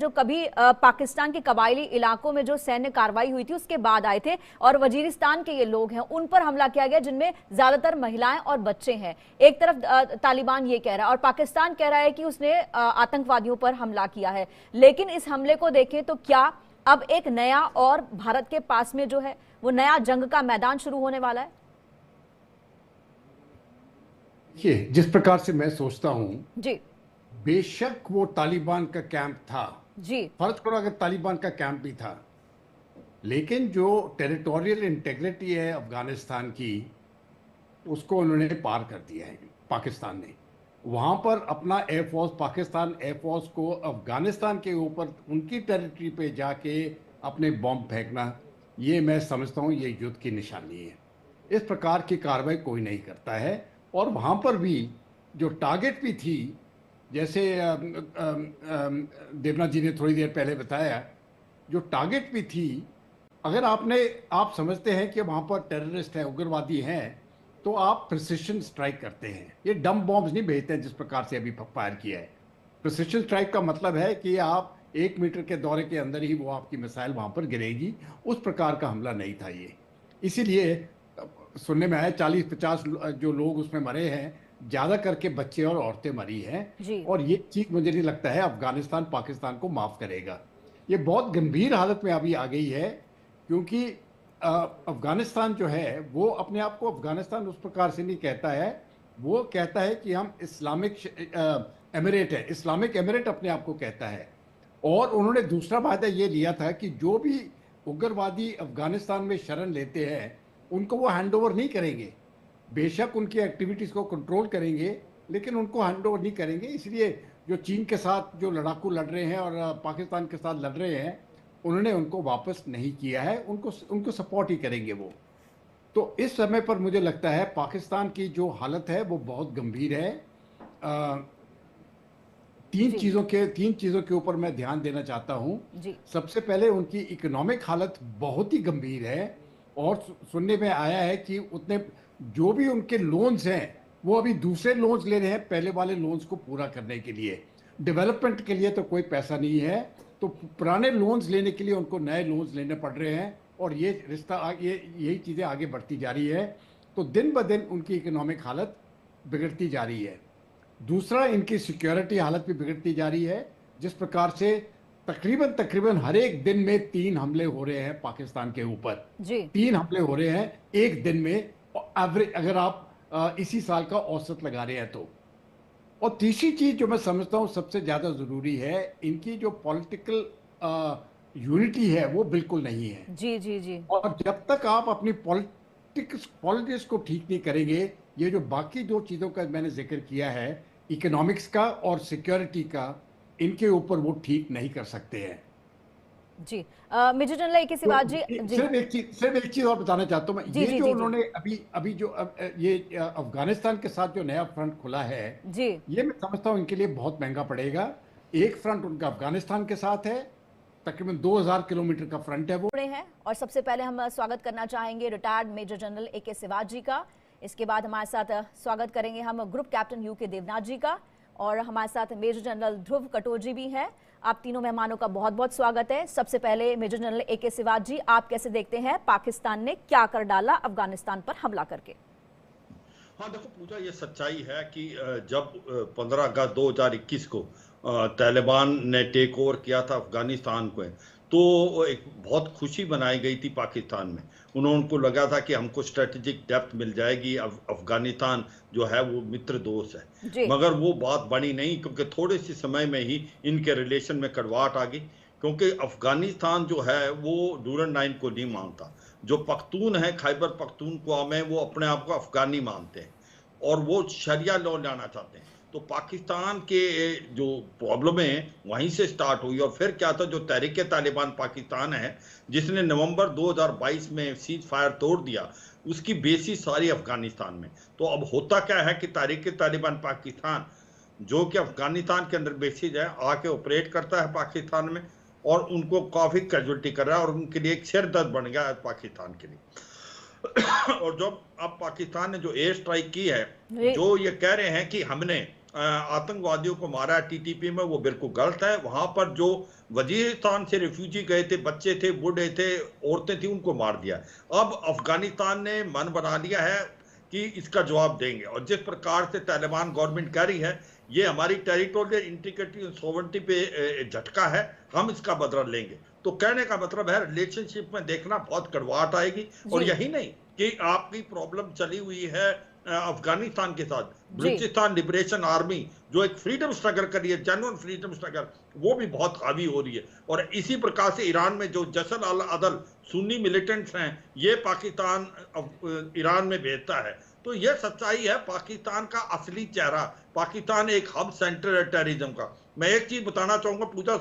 जो कभी पाकिस्तान के कबायली इलाकों में जो सैन्य कार्रवाई हुई थी उसके बाद आए थे और वजीरिस्तान के ये लोग हैं, उन पर हमला किया गया जिनमें ज्यादातर महिलाएं और बच्चे हैं। एक तरफ तालिबान ये कह रहा है और पाकिस्तान कह रहा है कि उसने आतंकवादियों पर हमला किया है। लेकिन इस हमले को देखें तो क्या अब एक नया और भारत के पास में जो है वो नया जंग का मैदान शुरू होने वाला है? देखिए, जिस प्रकार से मैं सोचता हूँ, जी बेशक वो तालिबान का कैंप था, जी फर्ज करो अगर तालिबान का कैंप भी था, लेकिन जो टेरिटोरियल इंटेग्रिटी है अफगानिस्तान की, उसको उन्होंने पार कर दिया है पाकिस्तान ने। वहां पर अपना एयरफोर्स, पाकिस्तान एयरफोर्स को अफगानिस्तान के ऊपर उनकी टेरिटरी पे जाके अपने बॉम्ब फेंकना, ये मैं समझता हूँ ये युद्ध की निशानी है। इस प्रकार की कार्रवाई कोई नहीं करता है। और वहां पर भी जो टारगेट भी थी, जैसे देवनाथ जी ने थोड़ी देर पहले बताया, जो टारगेट भी थी, अगर आप समझते हैं कि वहां पर टेररिस्ट है, उग्रवादी हैं, तो आप प्रिसिशन स्ट्राइक करते हैं। ये डम बॉम्ब्स नहीं भेजते हैं जिस प्रकार से अभी फायर किया है। प्रिसिशन स्ट्राइक का मतलब है कि आप 1 मीटर के दौरे के अंदर ही वो आपकी मिसाइल वहां पर गिरेगी। उस प्रकार का हमला नहीं था ये। इसीलिए सुनने में आया 40-50 जो लोग उसमें मरे हैं, ज्यादा करके बच्चे और औरतें मरी हैं। और ये चीज मुझे नहीं लगता है अफगानिस्तान पाकिस्तान को माफ करेगा। ये बहुत गंभीर हालत में अभी आ गई है, क्योंकि अफगानिस्तान जो है वो अपने आप को अफगानिस्तान उस प्रकार से नहीं कहता है। वो कहता है कि हम इस्लामिक एमिरेट है, इस्लामिक एमिरेट अपने आप को कहता है। और उन्होंने दूसरा वायदा ये लिया था कि जो भी उग्रवादी अफगानिस्तान में शरण लेते हैं उनको वो हैंडओवर नहीं करेंगे। बेशक उनकी एक्टिविटीज को कंट्रोल करेंगे, लेकिन उनको हैंडओवर नहीं करेंगे। इसलिए जो चीन के साथ जो लड़ाकू लड़ रहे हैं और पाकिस्तान के साथ लड़ रहे हैं, उन्होंने उनको वापस नहीं किया है, उनको सपोर्ट ही करेंगे वो। तो इस समय पर मुझे लगता है पाकिस्तान की जो हालत है वो बहुत गंभीर है। तीन चीज़ों के ऊपर मैं ध्यान देना चाहता हूँ। सबसे पहले उनकी इकोनॉमिक हालत बहुत ही गंभीर है। और सुनने में आया है कि उतने जो भी उनके लोन्स हैं वो अभी दूसरे लोन्स ले रहे हैं पहले वाले लोन्स को पूरा करने के लिए। डेवलपमेंट के लिए तो कोई पैसा नहीं है, तो पुराने लोन्स लेने के लिए उनको नए लोन्स लेने पड़ रहे हैं। और ये रिश्ता यही चीज़ें आगे बढ़ती जा रही है। तो दिन ब दिन उनकी इकोनॉमिक हालत बिगड़ती जा रही है। दूसरा, इनकी सिक्योरिटी हालत भी बिगड़ती जा रही है। जिस प्रकार से तकरीबन हर एक दिन में 3 हमले हो रहे हैं पाकिस्तान के ऊपर। 3 हमले हो रहे हैं एक दिन में, एवरेज अगर आप इसी साल का औसत लगा रहे हैं तो। और तीसरी चीज जो मैं समझता हूँ सबसे ज्यादा जरूरी है, इनकी जो पॉलिटिकल यूनिटी है वो बिल्कुल नहीं है। जी। और जब तक आप अपनी पॉलिटिक्स को ठीक नहीं करेंगे, ये जो बाकी 2 चीजों का मैंने जिक्र किया है, इकोनॉमिक्स का और सिक्योरिटी का, इनके ऊपर वो ठीक नहीं कर सकते हैं। जी मेजर जनरल ए के सिवाज जी, सिर्फ एक चीज और बताना चाहता हूँ मैं। ये जो उन्होंने अभी जो ये अफगानिस्तान के साथ जो नया फ्रंट खुला है, ये मैं समझता हूँ इनके लिए बहुत महंगा पड़ेगा। एक फ्रंट उनका अफगानिस्तान के साथ है, तकरीबन 2000 किलोमीटर का फ्रंट है वो है। और सबसे पहले हम स्वागत करना चाहेंगे रिटायर्ड मेजर जनरल ए के सिवाज जी का। इसके बाद हमारे साथ स्वागत करेंगे हम ग्रुप कैप्टन यू के देवनाथ जी का, और हमारे साथ मेजर जनरल ध्रुव कटोच भी हैं। आप तीनों मेहमानों का बहुत बहुत स्वागत है। सबसे पहले मेजर जनरल ए के सिवाज जी, आप कैसे देखते हैं पाकिस्तान ने क्या कर डाला अफगानिस्तान पर हमला करके? हाँ देखो पूजा, ये सच्चाई है कि जब 15 अगस्त 2021 को तालिबान ने टेक ओवर किया था अफगानिस्तान को, तो एक बहुत खुशी बनाई गई थी पाकिस्तान में। उनको लगा था कि हमको स्ट्रेटेजिक डेप्थ मिल जाएगी, अफगानिस्तान जो है वो मित्र दोस्त है। मगर वो बात बनी नहीं, क्योंकि थोड़े से समय में ही इनके रिलेशन में कड़वाहट आ गई। क्योंकि अफगानिस्तान जो है वो डूरन लाइन को नहीं मानता। जो पख्तून है खैबर पख्तूनख्वा में, वो अपने आप को अफगानी मानते हैं और वो शरिया लॉ लाना चाहते हैं। तो पाकिस्तान के जो प्रॉब्लम है वहीं से स्टार्ट हुई। और फिर क्या था, जो तहरीक तालिबान पाकिस्तान है जिसने नवंबर 2022 में सीज फायर तोड़ दिया, उसकी बेसिस सारी अफगानिस्तान में। तो अब होता क्या है कि तहरीक तालिबान पाकिस्तान जो कि अफगानिस्तान के अंदर बेसिस है, आके ऑपरेट करता है पाकिस्तान में और उनको काफ़ी कैजुअल्टी कर रहा है और उनके लिए एक सिर दर्द बन गया है पाकिस्तान के लिए। और जब अब पाकिस्तान ने जो एयर स्ट्राइक की है, जो ये कह रहे हैं कि हमने आतंकवादियों को मारा है टीटीपी में, वो बिल्कुल गलत है। वहां पर जो वजीरिस्तान से रिफ्यूजी गए थे, बच्चे थे, बूढ़े थे, औरतें थी, उनको मार दिया। अब अफगानिस्तान ने मन बना लिया है कि इसका जवाब देंगे, और जिस प्रकार से तालिबान गवर्नमेंट कह रही है ये हमारी टेरिटोरियल इंटीग्रिटी और सोवरेनिटी पे झटका है, हम इसका बदला लेंगे। तो कहने का मतलब है रिलेशनशिप में देखना बहुत कड़वाहट आएगी। और यही नहीं कि आपकी प्रॉब्लम चली हुई है अफगानिस्तान के साथ, बलूचिस्तान लिबरेशन आर्मी जो एक फ्रीडम स्ट्रगल कर रही है, जेन्युइन फ्रीडम स्ट्रगल, वो भी बहुत हावी हो रही है। और इसी प्रकार से ईरान में जो जसल अल अदल सुन्नी मिलिटेंट्स हैं, ये पाकिस्तान ईरान में भेजता है। तो ये सच्चाई है पाकिस्तान का असली चेहरा। पाकिस्तान एक हब सेंटर है टेररिज्म का। मैं एक चीज बताना चाहूंगा पूजा,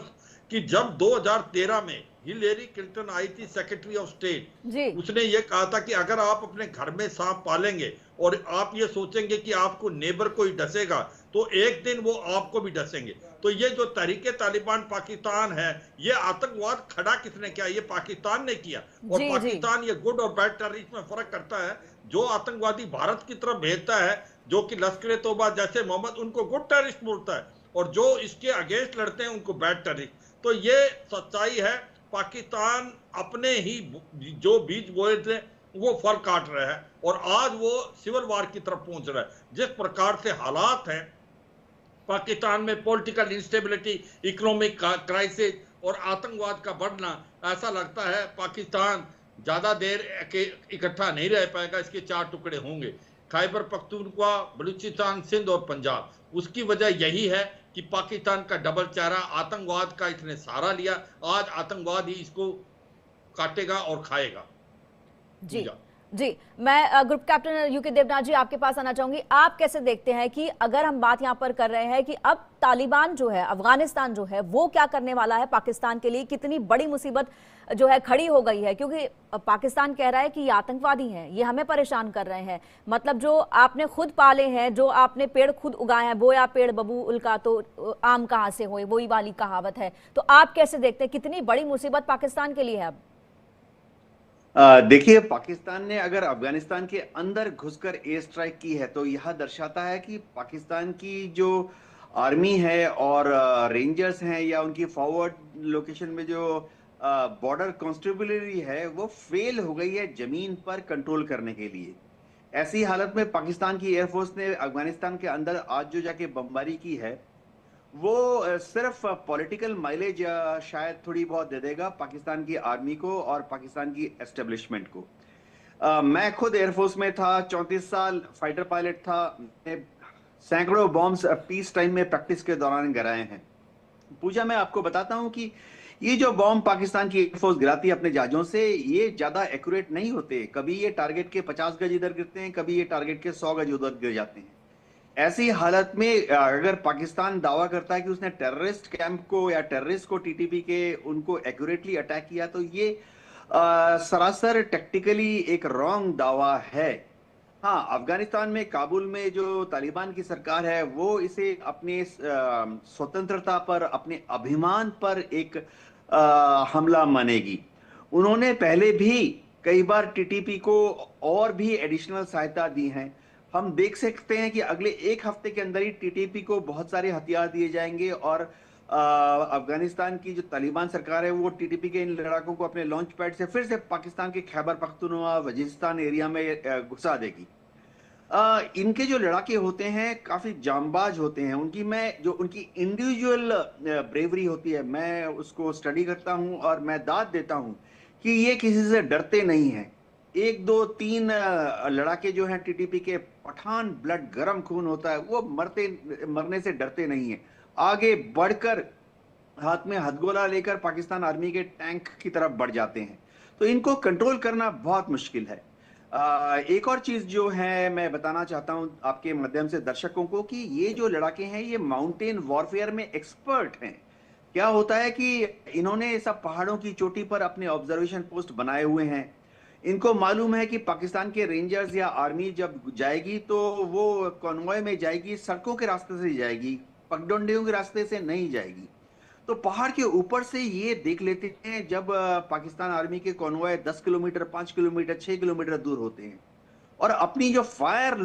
कि जब 2013 में हिलेरी क्लिंटन आई थी सेक्रेटरी ऑफ स्टेट, उसने ये कहा था कि अगर आप अपने घर में सांप पालेंगे और आप ये सोचेंगे कि आपको नेबर कोई डसेगा, तो एक दिन वो आपको भी डसेंगे। तो ये जो तहरीके तालिबान पाकिस्तान है, ये आतंकवाद खड़ा किसने किया? ये पाकिस्तान ने किया। और पाकिस्तान ये गुड और बैड टेररिस्ट में फर्क करता है। जो आतंकवादी भारत की तरफ भेजता है, जो कि लश्कर तौबा जैसे मोहम्मद, उनको गुड टेररिस्ट बोलता है, और जो इसके अगेंस्ट लड़ते हैं उनको बैड टेररिस्ट। तो ये सच्चाई है। पाकिस्तान अपने ही जो बीज बोए थे वो फल काट रहा है, और आज वो सिविल वार की तरफ पहुंच रहा है। जिस प्रकार से हालात हैं पाकिस्तान में, पॉलिटिकल इंस्टेबिलिटी, इकोनॉमिक क्राइसिस और आतंकवाद का बढ़ना, ऐसा लगता है पाकिस्तान ज्यादा देर इकट्ठा नहीं रह पाएगा, इसके 4 टुकड़े होंगे। खैबर पख्तूनख्वा, बलूचिस्तान, सिंध और पंजाब। उसकी वजह यही है कि पाकिस्तान का डबल चेहरा, आतंकवाद का इसने सहारा लिया। आज आतंकवाद ही इसको काटेगा और खाएगा। जी, मैं ग्रुप कैप्टन यूके देवनाथ जी आपके पास आना चाहूंगी। आप कैसे देखते हैं कि अगर हम बात यहां पर कर रहे हैं कि अब तालिबान जो है, अफगानिस्तान जो है, वो क्या करने वाला है पाकिस्तान के लिए, कितनी बड़ी मुसीबत जो है खड़ी हो गई है? क्योंकि पाकिस्तान कह रहा है कि ये आतंकवादी हैं, ये हमें परेशान कर रहे हैं। मतलब जो आपने खुद पाले हैं, जो आपने पेड़ खुद उगाए हैं, बोया पेड़ बबूल का तो आम कहां से होए, वही वाली कहावत है। तो आप कैसे देखते हैं कितनी बड़ी मुसीबत पाकिस्तान के लिए है अब? देखिए, पाकिस्तान ने अगर अफगानिस्तान के अंदर घुसकर एयर स्ट्राइक की है, तो यह दर्शाता है कि पाकिस्तान की जो आर्मी है और रेंजर्स हैं, या उनकी फॉरवर्ड लोकेशन में जो बॉर्डर कॉन्स्टेबलरी है, वो फेल हो गई है जमीन पर कंट्रोल करने के लिए। ऐसी हालत में पाकिस्तान की एयरफोर्स ने अफगानिस्तान के अंदर आज जो जाके बमबारी की है, वो सिर्फ पॉलिटिकल माइलेज शायद थोड़ी बहुत दे देगा पाकिस्तान की आर्मी को और पाकिस्तान की एस्टेब्लिशमेंट को। मैं खुद एयरफोर्स में था, 34 साल फाइटर पायलट था। सैकड़ों बॉम्ब्स पीस टाइम में प्रैक्टिस के दौरान गिराए हैं। पूजा, मैं आपको बताता हूं कि ये जो बॉम्ब पाकिस्तान की एयरफोर्स गिराती है अपने जहाजों से, ये ज्यादा एक्यूरेट नहीं होते। कभी ये टारगेट के 50 गज इधर गिरते हैं, कभी ये टारगेट के 100 गज उधर गिर जाते हैं। ऐसी हालत में अगर पाकिस्तान दावा करता है कि उसने टेररिस्ट कैंप को या टेररिस्ट को, टीटीपी के, उनको एक्यूरेटली अटैक किया, तो ये सरासर टेक्टिकली एक रॉन्ग दावा है। हाँ, अफगानिस्तान में, काबुल में जो तालिबान की सरकार है, वो इसे अपने स्वतंत्रता पर, अपने अभिमान पर एक हमला मानेगी। उन्होंने पहले भी कई बार टीटीपी को और भी एडिशनल सहायता दी है। हम देख सकते हैं कि अगले 1 हफ्ते के अंदर ही टीटीपी को बहुत सारे हथियार दिए जाएंगे, और अफगानिस्तान की जो तालिबान सरकार है, वो टीटीपी के इन लड़ाकों को अपने लॉन्च पैड से फिर से पाकिस्तान के खैबर पख्तूनख्वा, वजीरिस्तान एरिया में घुसा देगी। इनके जो लड़ाके होते हैं काफी जांबाज होते हैं। उनकी इंडिविजुअल ब्रेवरी होती है, मैं उसको स्टडी करता हूं और मैं दाद देता हूं कि ये किसी से डरते नहीं हैं। 1, 2, 3 लड़ाके जो हैं टीटीपी के, पठान ब्लड, गरम खून होता है, वो मरने से डरते नहीं है। आगे बढ़कर हाथ में हथगोला लेकर पाकिस्तान आर्मी के टैंक की तरफ बढ़ जाते हैं। तो इनको कंट्रोल करना बहुत मुश्किल है। एक और चीज जो है मैं बताना चाहता हूं आपके माध्यम से दर्शकों को, कि ये जो लड़ाके हैं, ये माउंटेन वॉरफेयर में एक्सपर्ट हैं। क्या होता है कि इन्होंने सब पहाड़ों की चोटी पर अपने ऑब्जर्वेशन पोस्ट बनाए हुए हैं। इनको मालूम है कि पाकिस्तान के रेंजर्स या आर्मी जब जाएगी तो वो कॉन्वॉय में जाएगी, सड़कों के रास्ते से जाएगी, पगडंडियों के रास्ते से नहीं जाएगी। तो पहाड़ के ऊपर से ये देख लेते हैं जब पाकिस्तान आर्मी के कॉन्वॉय 10 किलोमीटर, 5 किलोमीटर, 6 किलोमीटर दूर होते हैं, और अपनी जो फायर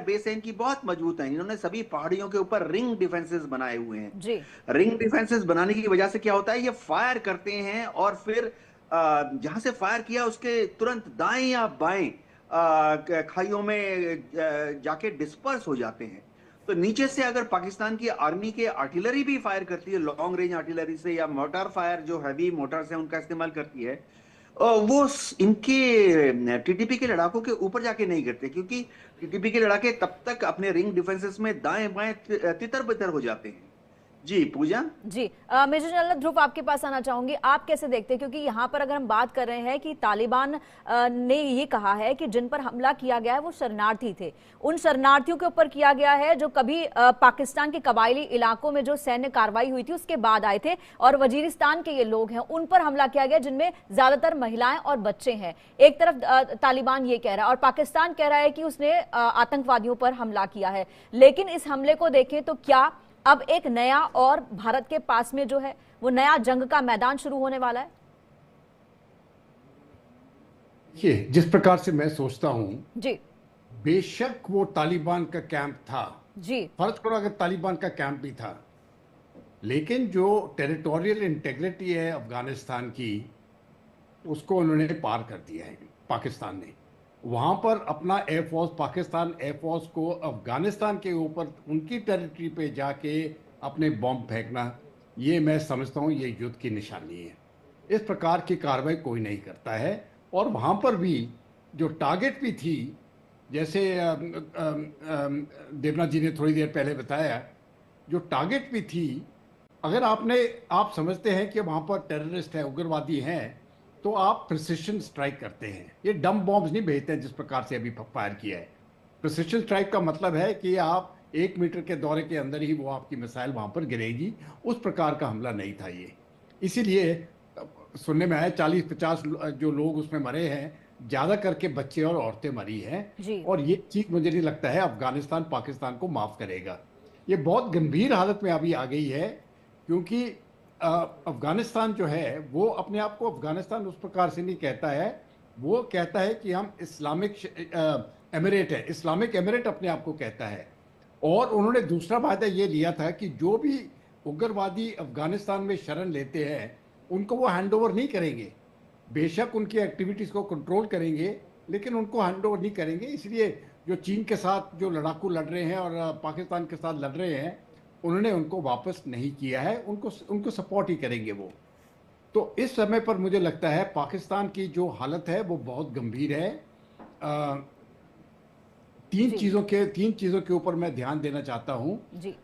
बेस है इनकी बहुत मजबूत है। इन्होंने सभी पहाड़ियों के ऊपर रिंग डिफेंसेस बनाए हुए हैं। जी। रिंग डिफेंसेस बनाने की वजह से क्या होता है, ये फायर करते हैं और फिर जहां से फायर किया उसके तुरंत दाएं या बाएं खाइयों में जाके डिस्पर्स हो जाते हैं। तो नीचे से अगर पाकिस्तान की आर्मी के आर्टिलरी भी फायर करती है, लॉन्ग रेंज आर्टिलरी से, या मोटार फायर जो हैवी मोटर्स हैं उनका इस्तेमाल करती है, वो इनके टीटीपी के लड़ाकों के ऊपर जाके नहीं गिरते, क्योंकि टीटीपी के लड़ाके तब तक अपने रिंग डिफेंसेस में दाएं बाएं तितर बितर हो जाते हैं। जी पूजा। जी मेजर जनरल ध्रुव, आपके पास आना चाहूंगी। आप कैसे देखते हैं, क्योंकि यहाँ पर अगर हम बात कर रहे हैं कि तालिबान ने ये कहा है कि जिन पर हमला किया गया है वो शरणार्थी थे, उन शरणार्थियों के ऊपर किया गया है जो कभी पाकिस्तान के कबायली इलाकों में जो सैन्य कार्रवाई हुई थी उसके बाद आए थे, और वजीरिस्तान के ये लोग हैं उन पर हमला किया गया जिनमें ज्यादातर महिलाएं और बच्चे हैं। एक तरफ तालिबान ये कह रहा है और पाकिस्तान कह रहा है कि उसने आतंकवादियों पर हमला किया है, लेकिन इस हमले को देखें तो क्या अब एक नया और भारत के पास में जो है वो नया जंग का मैदान शुरू होने वाला है? ये जिस प्रकार से मैं सोचता हूं, जी बेशक वो तालिबान का कैंप था, जी फर्ज करो अगर तालिबान का कैंप भी था, लेकिन जो टेरिटोरियल इंटेग्रिटी है अफगानिस्तान की, उसको उन्होंने पार कर दिया है पाकिस्तान ने। वहां पर अपना एयरफोर्स, पाकिस्तान एयरफोर्स को अफगानिस्तान के ऊपर उनकी टेरिटरी पे जाके अपने बॉम्ब फेंकना, ये मैं समझता हूँ ये युद्ध की निशानी है। इस प्रकार की कार्रवाई कोई नहीं करता है। और वहां पर भी जो टारगेट भी थी, जैसे देवनाथ जी ने थोड़ी देर पहले बताया, जो टारगेट भी थी, अगर आप समझते हैं कि वहां पर टेररिस्ट है, उग्रवादी हैं, तो आप प्रिसिशन स्ट्राइक करते हैं। ये डम बॉम्ब्स नहीं भेजते हैं जिस प्रकार से अभी फायर किया है। प्रिसिशन स्ट्राइक का मतलब है कि आप 1 मीटर के दौरे के अंदर ही वो आपकी मिसाइल वहां पर गिरेगी। उस प्रकार का हमला नहीं था ये। इसीलिए सुनने में आया 40-50 जो लोग उसमें मरे हैं, ज्यादा करके बच्चे और औरतें मरी हैं। और ये चीज मुझे नहीं लगता है अफगानिस्तान पाकिस्तान को माफ करेगा। ये बहुत गंभीर हालत में अभी आ गई है, क्योंकि अफगानिस्तान जो है वो अपने आप को अफगानिस्तान उस प्रकार से नहीं कहता है। वो कहता है कि हम इस्लामिक एमिरेट है, इस्लामिक एमिरेट अपने आप को कहता है। और उन्होंने दूसरा वायदा ये लिया था कि जो भी उग्रवादी अफगानिस्तान में शरण लेते हैं उनको वो हैंडओवर नहीं करेंगे। बेशक उनकी एक्टिविटीज़ को कंट्रोल करेंगे, लेकिन उनको हैंडओवर नहीं करेंगे। इसलिए जो चीन के साथ जो लड़ाकू लड़ रहे हैं और पाकिस्तान के साथ लड़ रहे हैं, उन्होंने उनको वापस नहीं किया है, उनको सपोर्ट ही करेंगे वो। तो इस समय पर मुझे लगता है पाकिस्तान की जो हालत है वो बहुत गंभीर है। तीन चीज़ों के ऊपर मैं ध्यान देना चाहता हूँ।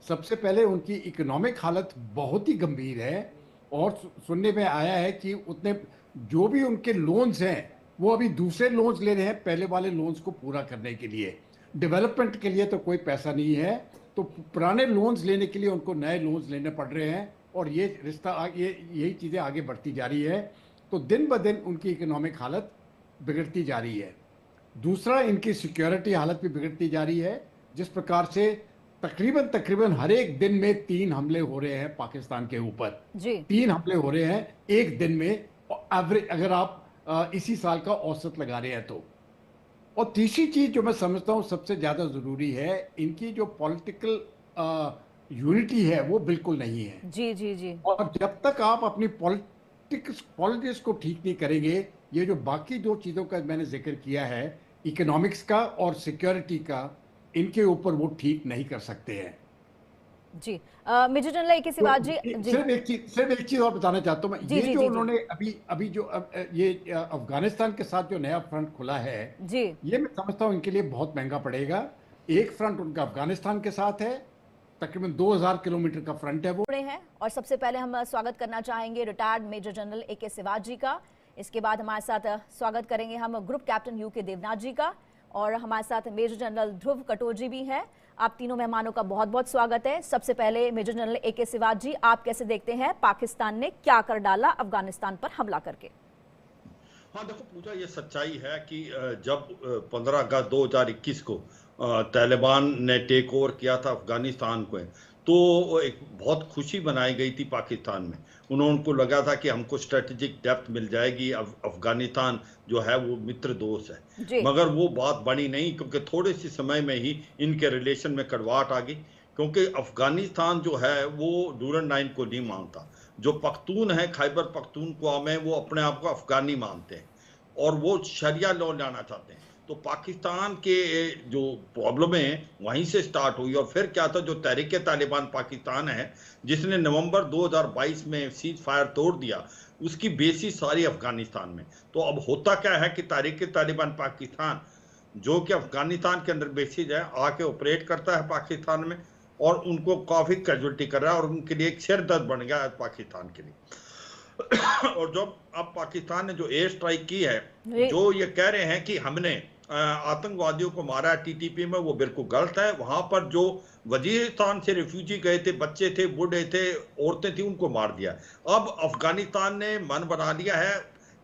सबसे पहले उनकी इकोनॉमिक हालत बहुत ही गंभीर है, और सुनने में आया है कि उतने जो भी उनके लोन्स हैं वो अभी दूसरे लोन्स ले रहे हैं पहले वाले लोन्स को पूरा करने के लिए। डेवलपमेंट के लिए तो कोई पैसा नहीं है, तो पुराने लोन्स लेने के लिए उनको नए लोन्स लेने पड़ रहे हैं, और ये रिश्ता यही चीज़ें आगे बढ़ती जा रही है। तो दिन ब दिन उनकी इकोनॉमिक हालत बिगड़ती जा रही है। दूसरा, इनकी सिक्योरिटी हालत भी बिगड़ती जा रही है। जिस प्रकार से तकरीबन हर एक दिन में 3 हमले हो रहे हैं पाकिस्तान के ऊपर, 3 हमले हो रहे हैं एक दिन में, एवरेज अगर आप इसी साल का औसत लगा रहे हैं तो। और तीसरी चीज जो मैं समझता हूँ सबसे ज्यादा जरूरी है, इनकी जो पॉलिटिकल यूनिटी है वो बिल्कुल नहीं है। जी। और जब तक आप अपनी पॉलिटिक्स को ठीक नहीं करेंगे, ये जो बाकी 2 चीजों का मैंने जिक्र किया है, इकोनॉमिक्स का और सिक्योरिटी का, इनके ऊपर वो ठीक नहीं कर सकते हैं। जी मेजर जनरल ए के सिवाज जी, सिर्फ एक चीज और बताना चाहता हूँ मैं। ये जो उन्होंने अभी जो ये अफगानिस्तान के साथ जो नया फ्रंट खुला है, ये मैं समझता हूँ इनके लिए बहुत महंगा पड़ेगा। एक फ्रंट उनका अफगानिस्तान के साथ है, तकरीबन 2000 किलोमीटर का फ्रंट है वो है। और सबसे पहले हम स्वागत करना चाहेंगे रिटायर्ड मेजर जनरल ए के सिवाज जी का। इसके बाद हमारे साथ स्वागत करेंगे हम ग्रुप कैप्टन यू के देवनाथ जी का, और हमारे साथ मेजर जनरल ध्रुव कटोच भी हैं। आप तीनों मेहमानों का बहुत बहुत स्वागत है। सबसे पहले मेजर जनरल ए के सिवाज जी, आप कैसे देखते हैं पाकिस्तान ने क्या कर डाला अफगानिस्तान पर हमला करके? हाँ देखो पूजा, ये सच्चाई है कि जब 15 अगस्त 2021 को तालिबान ने टेक ओवर किया था अफगानिस्तान को, तो एक बहुत खुशी बनाई गई थी पाकिस्तान में। उनको लगा था कि हमको स्ट्रेटेजिक डेप्थ मिल जाएगी, अफगानिस्तान जो है वो मित्र दोस्त है, मगर वो बात बनी नहीं, क्योंकि थोड़े से समय में ही इनके रिलेशन में कड़वाहट आ गई। क्योंकि अफगानिस्तान जो है वो डूरन लाइन को नहीं मानता। जो पख्तून है, खैबर पख्तूनख्वा में, वो अपने आप को अफगानी मानते हैं और वो शरिया लॉ लाना चाहते हैं। तो पाकिस्तान के जो प्रॉब्लम है वहीं से स्टार्ट हुई। और फिर क्या था, जो तहरीक तालिबान पाकिस्तान है जिसने नवंबर 2022 में सीज फायर तोड़ दिया, उसकी बेसिस सारी अफगानिस्तान में। तो अब होता क्या है कि तहरीक तालिबान पाकिस्तान जो कि अफगानिस्तान के अंदर बेसिस है, आके ऑपरेट करता है पाकिस्तान में और उनको काफी कैजुअलिटी कर रहा है और उनके लिए एक सिर दर्द बन गया है पाकिस्तान के लिए। और जब अब पाकिस्तान ने जो एयर स्ट्राइक की है, जो ये कह रहे हैं कि हमने आतंकवादियों को मारा है टीटीपी में, वो बिल्कुल गलत है। वहां पर जो वजीरिस्तान से रिफ्यूजी गए थे, बच्चे थे, बूढ़े थे, औरतें थी, उनको मार दिया। अब अफगानिस्तान ने मन बना लिया है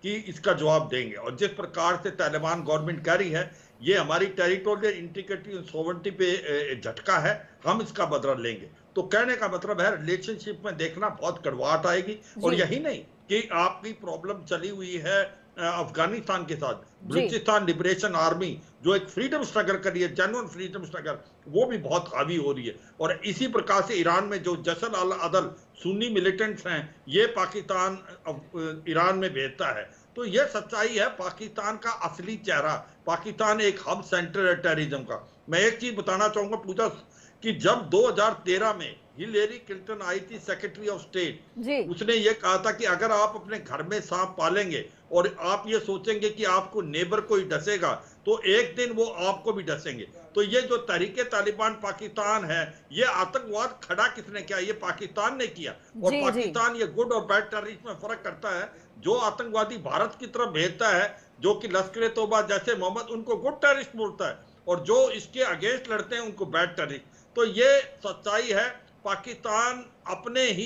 कि इसका जवाब देंगे। और जिस प्रकार से तालिबान गवर्नमेंट कह रही है ये हमारी टेरिटोरियल इंटीग्रिटी और सोवरेनिटी पे झटका है, हम इसका बदला लेंगे। तो कहने का मतलब है रिलेशनशिप में देखना बहुत कड़वाहट आएगी। और यही नहीं कि आपकी प्रॉब्लम चली हुई है अफगानिस्तान के साथ, बलूचिस्तान लिबरेशन आर्मी जो एक फ्रीडम स्ट्रगल कर रही है, जेन्युइन फ्रीडम स्ट्रगल, वो भी बहुत हावी हो रही है। और इसी प्रकार से ईरान में जो जसल अल अदल सुन्नी मिलिटेंट्स हैं, ये पाकिस्तान ईरान में भेजता है। तो यह सच्चाई है पाकिस्तान का असली चेहरा। पाकिस्तान एक हब सेंटर है टेररिज्म का। मैं एक चीज बताना चाहूंगा पूजा, कि जब 2013 में हिलेरी क्लिंटन आई थी सेक्रेटरी ऑफ स्टेट, उसने ये कहा था कि अगर आप अपने घर में सांप पालेंगे और आप ये सोचेंगे कि आपको नेबर को ही डसेगा, तो एक दिन वो आपको भी डसेंगे। तो ये जो तहरीके तालिबान पाकिस्तान है, ये आतंकवाद खड़ा किसने किया? ये पाकिस्तान ने किया। और पाकिस्तान ये गुड और बैड टेररिस्ट में फर्क करता है। जो आतंकवादी भारत की तरफ भेजता है, जो कि लश्कर तौबा जैसे मोहम्मद, उनको गुड टेररिस्ट बोलता है, और जो इसके अगेंस्ट लड़ते हैं उनको बैड टेररिस्ट। तो ये सच्चाई है। पाकिस्तान अपने ही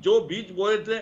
जो बीज बोए थे